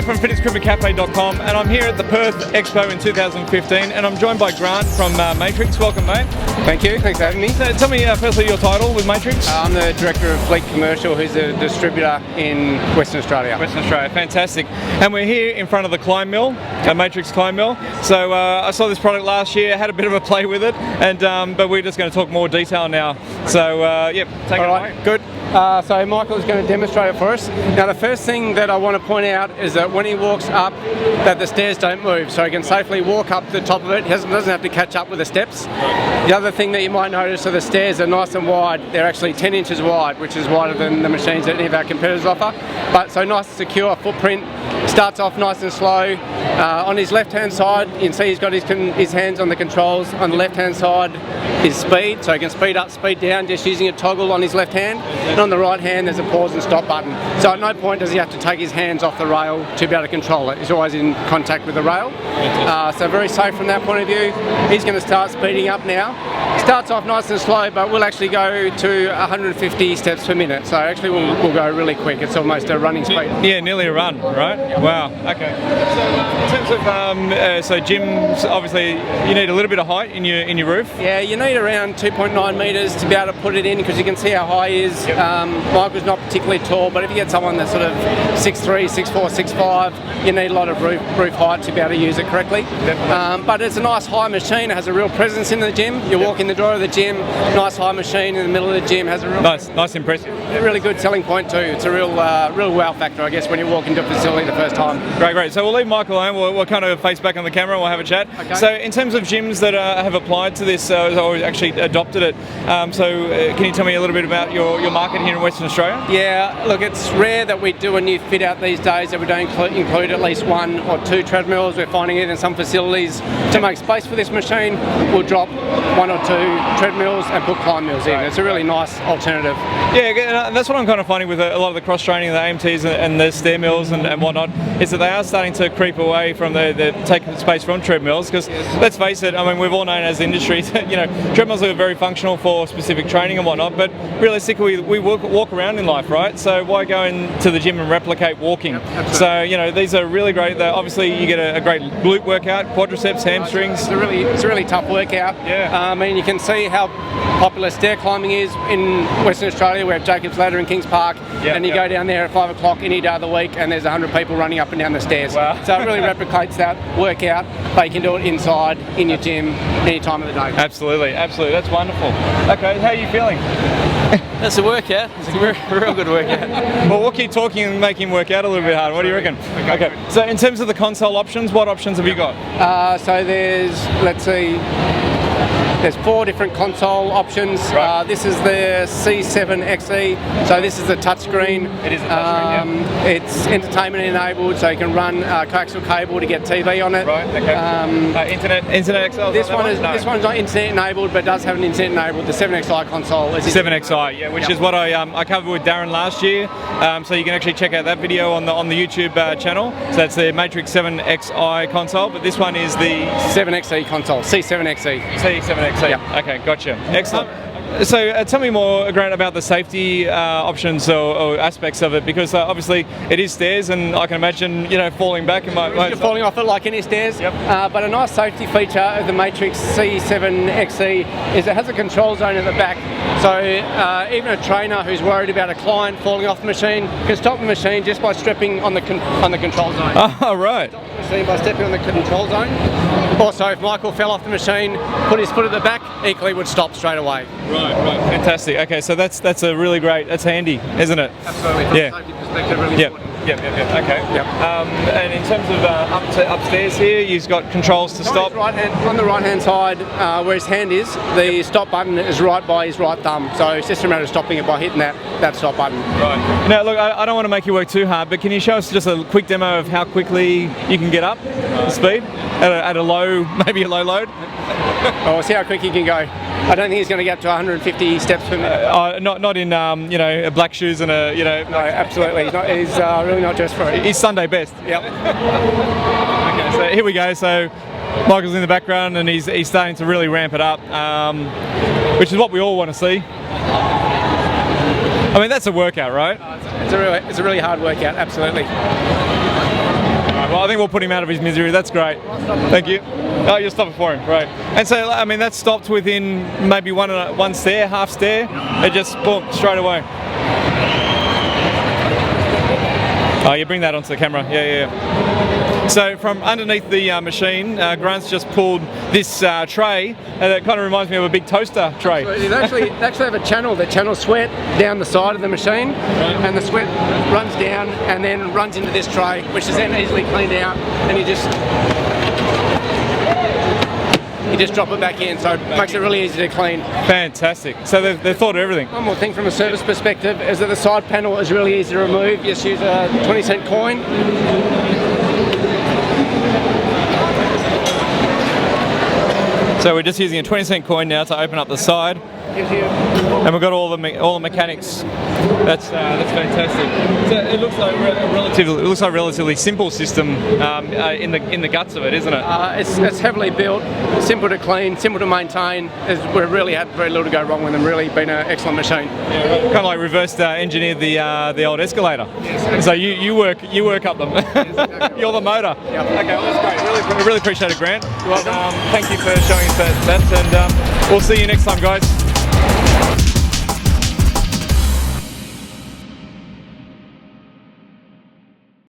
here from fitnesscribbingcafe.com, and I'm here at the Perth Expo in 2015, and I'm joined by Grant from Matrix. Welcome, mate. Thank you. Thanks for having me. So tell me firstly your title with Matrix. I'm the Director of Fleet Commercial, who's a distributor in Western Australia. Western Australia, fantastic. And we're here in front of the ClimbMill, Matrix ClimbMill. So I saw this product last year, had a bit of a play with it, and but we're just going to talk more detail now. So yep, take it away. Good. So Michael is going to demonstrate it for us. Now the first thing that I want to point out is that when he walks up, that the stairs don't move, so he can safely walk up the top of it. He doesn't have to catch up with the steps. The other thing that you might notice are the stairs are nice and wide. They're actually 10 inches wide, which is wider than the machines that any of our competitors offer. But so nice and secure footprint. Starts off nice and slow. On his left-hand side, you can see he's got his hands on the controls. On the left-hand side is speed, so he can speed up, speed down, just using a toggle on his left hand. And on the right hand, there's a pause and stop button. So at no point does he have to take his hands off the rail to be able to control it. He's always in contact with the rail. So very safe from that point of view. He's going to start speeding up now. Starts off nice and slow, but we'll actually go to 150 steps per minute. So actually we'll go really quick. It's almost a running speed. Yeah, nearly a run, right? Yeah. Wow, okay. So in terms of, so gyms, obviously you need a little bit of height in your roof? Yeah, you need around 2.9 metres to be able to put it in, because you can see how high he is. Yep. Michael's not particularly tall, but if you get someone that's sort of 6'3", 6'4", 6'5", you need a lot of roof height to be able to use it correctly. But it's a nice high machine. It has a real presence in the gym. You walk in the door of the gym, nice high machine in the middle of the gym, has a real nice impressive. A really good selling point too. It's a real wow factor, I guess, when you walk into a facility the first time. Great. So we'll leave Michael alone. We'll kind of face back on the camera and we'll have a chat. Okay. So in terms of gyms that have applied to this or actually adopted it, can you tell me a little bit about your market here in Western Australia? Yeah, look, it's rare that we do a new fit out these days that we don't include at least 1 or 2 treadmills. We're finding it in some facilities. To make space for this machine, we'll drop 1 or 2 treadmills and put ClimbMills in. It's a really nice alternative. Yeah, and that's what I'm kind of finding with a lot of the cross-training, the AMTs and the stair mills and whatnot, is that they are starting to creep away from the taking space from treadmills, because let's face it, I mean, we've all known as the industry that, you know, treadmills are very functional for specific training and whatnot, but realistically we walk around in life, right? So why go into the gym and replicate walking? So, you know, these are really great. Obviously you get a great glute workout, quadriceps, hamstrings. It's a really tough workout. Yeah. I mean, you can see how popular stair climbing is in Western Australia. We have Jacob's Ladder in Kings Park, and you go down there at 5 o'clock any day of the week and there's 100 people running up and down the stairs. Wow. So it really replicates that workout, but you can do it inside, in your gym, any time of the day. Absolutely, that's wonderful. Okay, how are you feeling? That's a workout. It's a real good workout. Well, we'll keep talking and make him work out a little bit harder. What do you reckon? Okay. So in terms of the console options, what options have you got? So there's, let's see, there's 4 different console options. Right. This is the C7XE, so this is the touchscreen. It is a touchscreen, It's entertainment enabled, so you can run coaxial cable to get TV on it. Right, okay. Internet XL? This one's not internet enabled, but does have an internet enabled. The 7XI console is 7XI, yeah, which is what I covered with Darren last year. So you can actually check out that video on the YouTube channel. So that's the Matrix 7XI console, but this one is the 7XE console, C7XE. C7XE. Yeah. Okay, gotcha. Excellent. So tell me more, Grant, about the safety options or aspects of it, because obviously it is stairs, and I can imagine, you know, falling back. You're falling off it like any stairs. Yep. But a nice safety feature of the Matrix C7XE is it has a control zone at the back. So even a trainer who's worried about a client falling off the machine can stop the machine just by stepping on the control zone. Oh, right. Stop the machine by stepping on the control zone. Also, if Michael fell off the machine, put his foot at the back, equally would stop straight away. Right, fantastic. Okay, so that's a really great, that's handy, isn't it? Absolutely. From a safety perspective, really important. Yep. Okay. Yep. And in terms of upstairs here, you've got controls to stop. On the right-hand side, where his hand is, the stop button is right by his right thumb. So it's just a matter of stopping it by hitting that stop button. Right. Now, look, I don't want to make you work too hard, but can you show us just a quick demo of how quickly you can get up the speed at a low, maybe a low load? Oh, we'll see how quick you can go. I don't think he's going to get up to 150 steps per minute. Not in you know, black shoes and a, you know. No, absolutely. He's really not dressed for it. He's Sunday best. Yep. Okay, so here we go. So Michael's in the background and he's starting to really ramp it up, which is what we all want to see. I mean, that's a workout, right? It's a really hard workout. Absolutely. Well, I think we'll put him out of his misery. That's great. Thank you. Oh, you'll stop it for him, right? And so, I mean, that stopped within maybe one stair, half stair. It just boom, straight away. Oh, you bring that onto the camera. Yeah. So from underneath the machine, Grant's just pulled this tray that kind of reminds me of a big toaster tray. They actually have a channel that channels sweat down the side of the machine, and the sweat runs down and then runs into this tray, which is then easily cleaned out, and you just drop it back in, so it makes it really easy to clean. Fantastic. So they've thought of everything. One more thing from a service perspective is that the side panel is really easy to remove. You just use a 20-cent coin. So we're just using a 20-cent coin now to open up the side. And we've got all the mechanics. That's fantastic. So it looks like a relatively simple system in the guts of it, isn't it? It's heavily built, simple to clean, simple to maintain. We've really had very little to go wrong with them. Really been an excellent machine. Yeah, right. Kind of like reversed engineered the old escalator. Yes, so you work up them. Yes, exactly. You're the motor. Yep. Okay, well, that's great. Really appreciate it, Grant. You're welcome. Thank you for showing us that, and we'll see you next time, guys.